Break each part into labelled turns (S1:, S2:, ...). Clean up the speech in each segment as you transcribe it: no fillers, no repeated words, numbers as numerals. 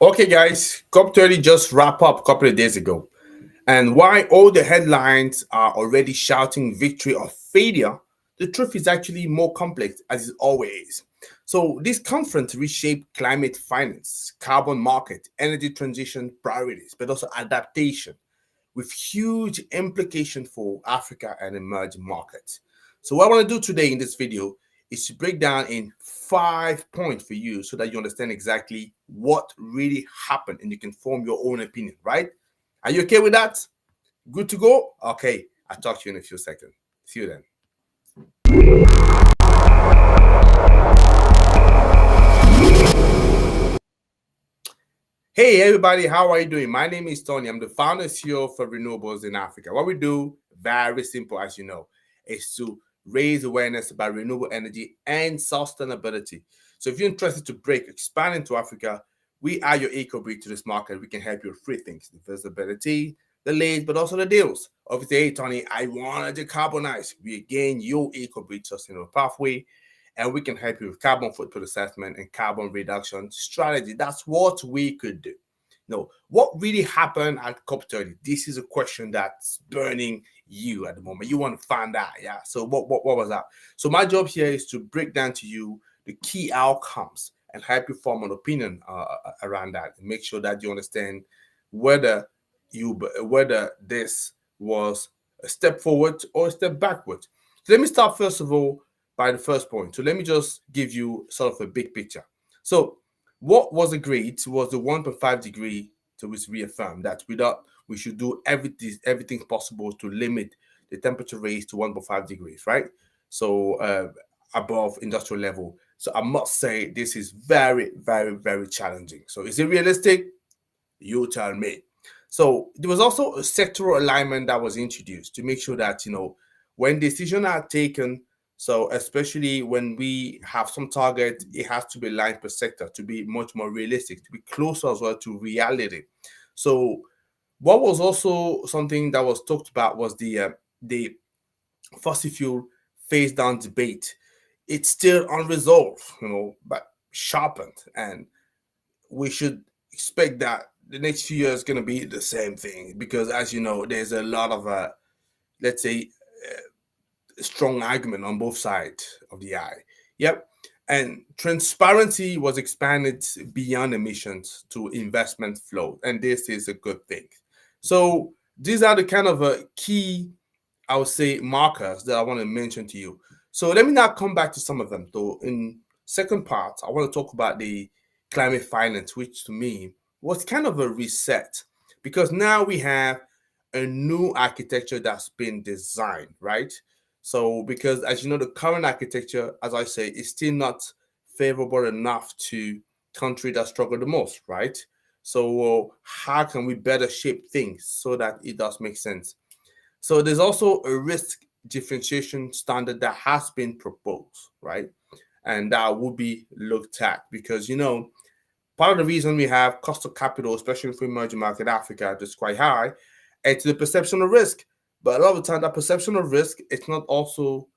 S1: Okay, guys, COP30 just wrapped up a couple of days ago. And while all the headlines are already shouting victory or failure, the truth is actually more complex, as it always. So, this conference reshaped climate finance, carbon market, energy transition priorities, but also adaptation, with huge implications for Africa and emerging markets. So what I want to do today in this video is to break down in 5 points for you so that you understand exactly what really happened and you can form your own opinion, right? Are you okay with that? Good to go? Okay, I'll talk to you in a few seconds. See you then. Hey everybody, how are you doing? My name is Tony. I'm the founder and CEO for Renewables in Africa. What we do, very simple as you know, is to raise awareness about renewable energy and sustainability. So if you're interested to break, expand into Africa, we are your eco bridge to this market. We can help you with three things: the visibility, the leads, but also the deals. Obviously, hey Tony, I want to decarbonize. We again your eco bridge sustainable pathway, and we can help you with carbon footprint assessment and carbon reduction strategy. That's what we could do. No, what really happened at COP30? This is a question that's burning you at the moment. You want to find out, yeah. So what was that? So my job here is to break down to you the key outcomes and help you form an opinion around that, and make sure that you understand whether whether this was a step forward or a step backward. So let me start first of all by the first point. So let me just give you sort of a big picture. So what was agreed was the 1.5 degree to which reaffirmed that we should do everything possible to limit the temperature raise to 1.5 degrees, right? So above industrial level. So I must say this is very, very, very challenging. So is it realistic? You tell me. So there was also a sectoral alignment that was introduced to make sure that when decisions are taken, so especially when we have some target, it has to be aligned per sector to be much more realistic, to be closer as well to reality. So what was also something that was talked about was the fossil fuel phase down debate. It's still unresolved, but sharpened, and we should expect that the next few years is going to be the same thing because, as you know, there's a lot of, let's say, strong argument on both sides of the eye. Yep. And transparency was expanded beyond emissions to investment flow. And this is a good thing. So these are the kind of key, I would say, markers that I want to mention to you. So let me now come back to some of them. So in second part, I want to talk about the climate finance, which to me was kind of a reset because now we have a new architecture that's been designed, right? So because as you know, the current architecture, as I say, is still not favorable enough to countries that struggle the most, right? So how can we better shape things so that it does make sense? So there's also a risk differentiation standard that has been proposed, right? And that will be looked at because part of the reason we have cost of capital, especially for emerging market Africa, that's quite high, it's the perception of risk. But a lot of the time, that perception of risk, it's not also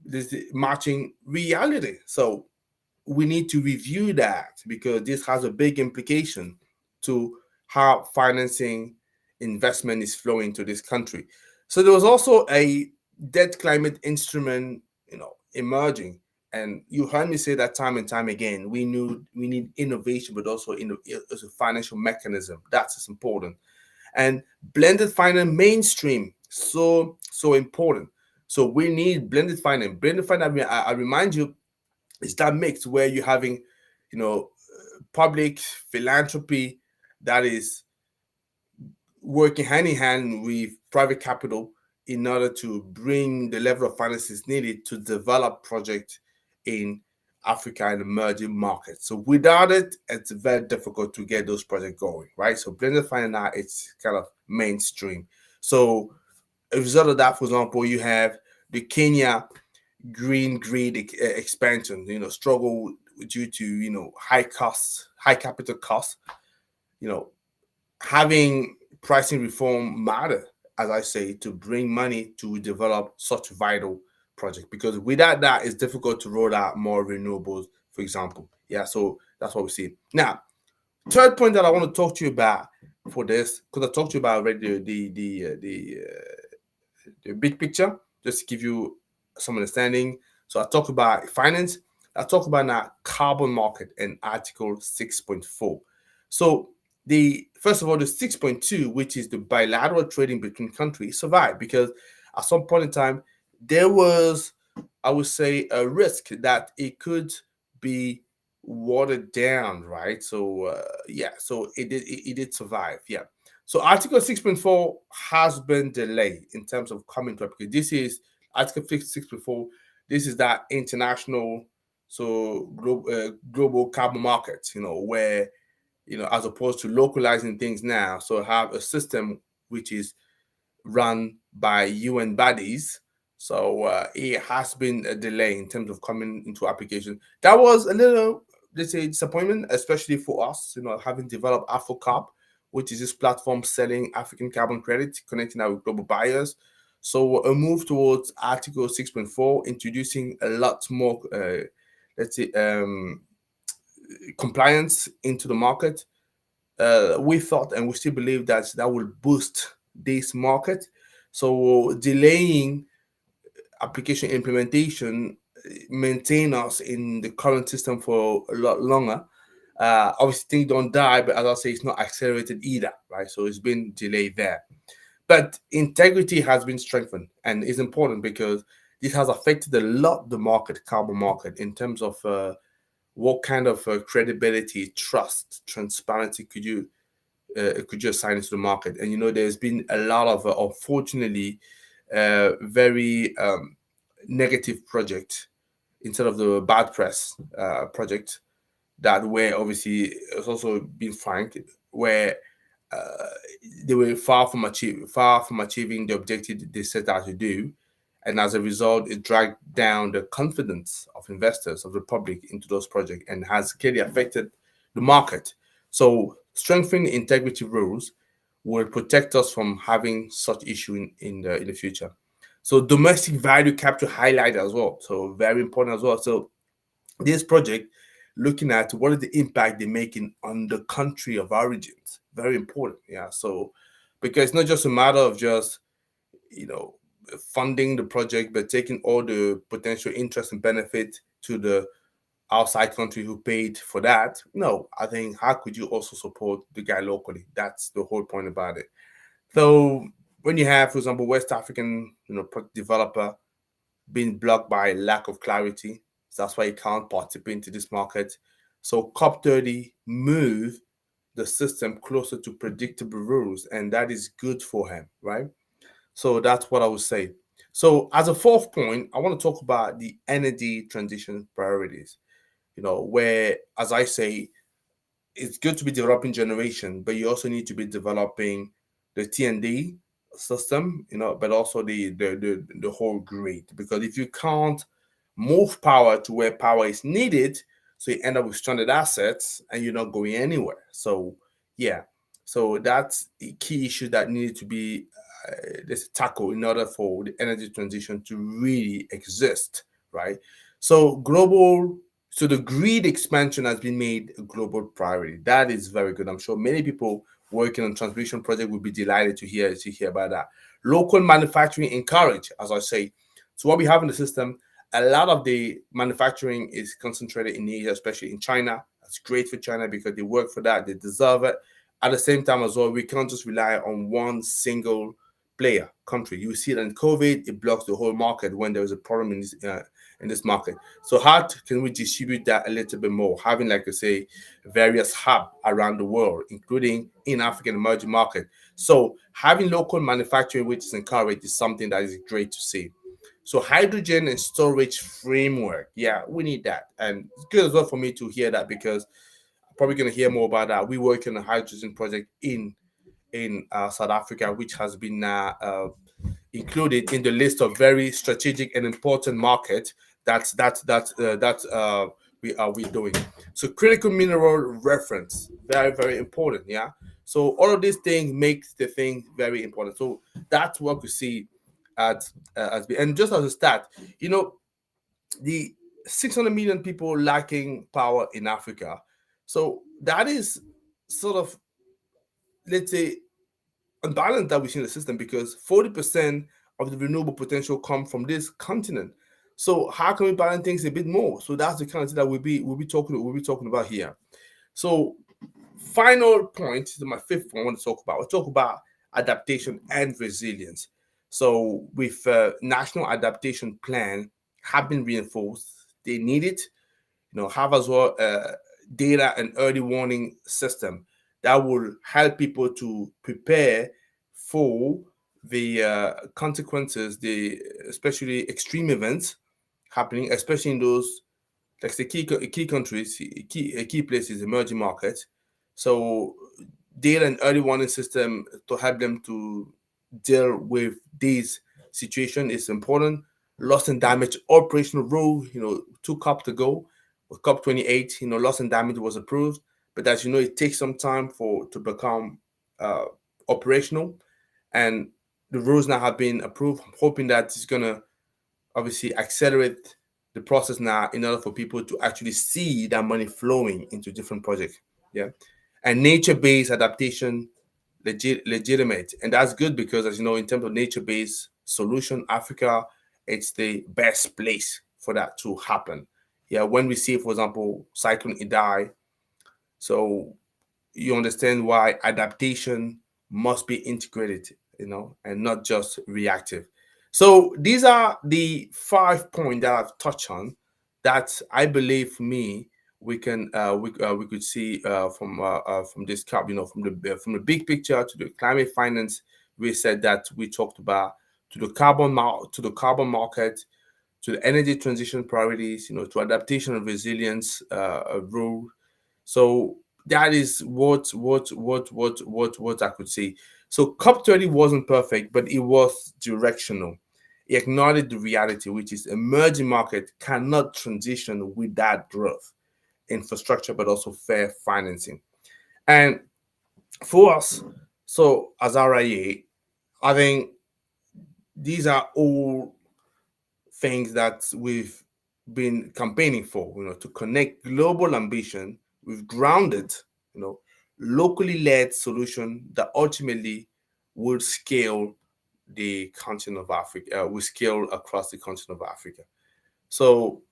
S1: this matching reality. So we need to review that because this has a big implication to how financing investment is flowing to this country. So there was also a debt climate instrument, emerging. And you heard me say that time and time again. We need innovation, but also as a financial mechanism. That's important. And blended finance mainstream, so important. So we need blended finance. Blended finance, I remind you, is that mix where you're having, public philanthropy that is working hand in hand with private capital in order to bring the level of finances needed to develop projects in Africa and emerging markets. So without it, it's very difficult to get those projects going, right? So blended finance now it's kind of mainstream. So a result of that, for example, you have the Kenya green grid expansion, struggle due to high costs, high capital costs. You know, having pricing reform matter, as I say, to bring money to develop such vital projects. Because without that, it's difficult to roll out more renewables, for example. Yeah, so that's what we see now. Third point that I want to talk to you about for this, because I talked to you about already the big picture, just to give you some understanding. So I talk about finance. I talk about now carbon market and Article 6.4. So the first of all, the 6.2, which is the bilateral trading between countries, survived because at some point in time there was, I would say, a risk that it could be watered down, right? So yeah, so it did survive, yeah. So Article 6.4 has been delayed in terms of coming to application. This is Article 6.4. This is that international, so global carbon market, where, as opposed to localizing things now, so have a system which is run by UN bodies. So it has been a delay in terms of coming into application. That was a little, let's say, disappointment, especially for us, having developed AfroCop, which is this platform selling African carbon credit, connecting our global buyers. So a move towards Article 6.4, introducing a lot more, let's say, compliance into the market. We thought and we still believe that that will boost this market. So delaying application implementation maintain us in the current system for a lot longer. Obviously, things don't die, but as I say, it's not accelerated either, right? So it's been delayed there. But integrity has been strengthened and is important because this has affected a lot the market, carbon market, in terms of what kind of credibility, trust, transparency could you assign it to the market? And there's been a lot of unfortunately very negative project instead of the bad press project that where obviously it's also been frank where uh, they were far from achieving the objective they set out to do, and as a result, it dragged down the confidence of investors of the public into those projects and has clearly affected the market. So, strengthening integrity rules will protect us from having such issue in the future. So, domestic value capture highlight as well. So, very important as well. So, this project looking at what is the impact they're making on the country of origins. Very important. Yeah. So, because it's not just a matter of just you know funding the project but taking all the potential interest and benefit to the outside country who paid for that. No, I think how could you also support the guy locally? That's the whole point about it. So when you have, for example, West African developer being blocked by lack of clarity, so that's why he can't participate into this market. So COP30 move the system closer to predictable rules, and that is good for him, right? So that's what I would say. So as a fourth point, I want to talk about the energy transition priorities. Where, as I say, it's good to be developing generation, but you also need to be developing the T&D system, but also the whole grid. Because if you can't move power to where power is needed, so you end up with stranded assets and you're not going anywhere. So yeah, so that's a key issue that needed to be tackled in order for the energy transition to really exist, right? So the grid expansion has been made a global priority. That is very good. I'm sure many people working on transmission project will be delighted to hear about that. Local manufacturing encouraged, as I say. So what we have in the system, a lot of the manufacturing is concentrated in Asia, especially in China. That's great for China because they work for that, they deserve it. At the same time as well, we can't just rely on one single player country. You see it in COVID, it blocks the whole market when there is a problem in this market. So how can we distribute that a little bit more? Having, like I say, various hub around the world, including in African emerging market. So having local manufacturing, which is encouraged, is something that is great to see. So hydrogen and storage framework, yeah, we need that, and it's good as well for me to hear that because I'm probably going to hear more about that. We work on a hydrogen project in South Africa, which has been included in the list of very strategic and important markets that we doing. So critical mineral reference, very very important. Yeah. So all of these things makes the thing very important. So that's what we see at and just as a stat, you know, the 600 million people lacking power in Africa. So that is sort of, let's say, unbalance that we see in the system, because 40% of the renewable potential come from this continent. So how can we balance things a bit more? So that's the kind of thing that we'll be talking about here. So final point, my fifth one I want to talk about. We'll talk about adaptation and resilience. So with national adaptation plan have been reinforced, they need it. Have as well data and early warning system that will help people to prepare for the consequences, the especially extreme events happening, especially in those, like the key countries, key places, emerging markets. So data and early warning system to help them to deal with these situation is important. Loss and damage operational rule, 2 COP to go. With COP28, loss and damage was approved, but as you know, it takes some time to become uh, operational, and the rules now have been approved. I'm hoping that it's gonna obviously accelerate the process now in order for people to actually see that money flowing into different projects. Yeah. And nature-based adaptation legitimate. And that's good because, as you know, in terms of nature-based solution, Africa, it's the best place for that to happen. Yeah. When we see, for example, Cyclone Idai, so you understand why adaptation must be integrated, and not just reactive. So these are the 5 points that I've touched on that I believe, for me, we could see from this COP, from the big picture to the climate finance we said that we talked about, to the carbon market, to the energy transition priorities, to adaptation and resilience rule. So that is what I could say. So COP30 wasn't perfect, but it was directional. It acknowledged the reality, which is emerging market cannot transition without growth, infrastructure, but also fair financing. And for us, so as RIA, I think these are all things that we've been campaigning for, to connect global ambition with grounded, you know, locally led solution that ultimately would scale the continent of Africa, will scale across the continent of Africa. So,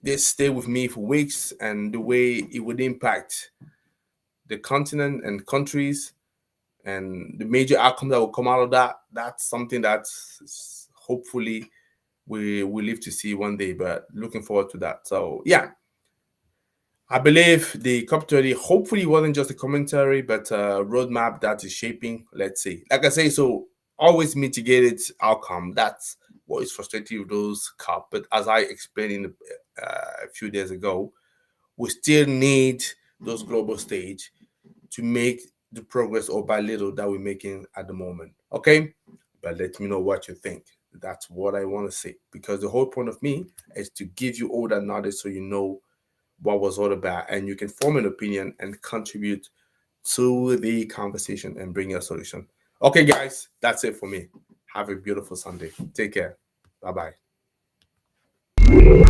S1: they stay with me for weeks, and the way it would impact the continent and countries and the major outcome that will come out of that, that's something that's hopefully we live to see one day, but looking forward to that. So yeah, I believe the COP30 hopefully wasn't just a commentary, but a roadmap that is shaping, let's see. Like I say, so always mitigated outcome. That's what is frustrating with those COP. But as I explained a few days ago, we still need those global stage to make the progress, or by little, that we're making at the moment. Okay? But let me know what you think. That's what I want to say. Because the whole point of me is to give you all that knowledge so you know what was all about, and you can form an opinion and contribute to the conversation and bring your solution. Okay, guys, that's it for me. Have a beautiful Sunday. Take care. Bye bye.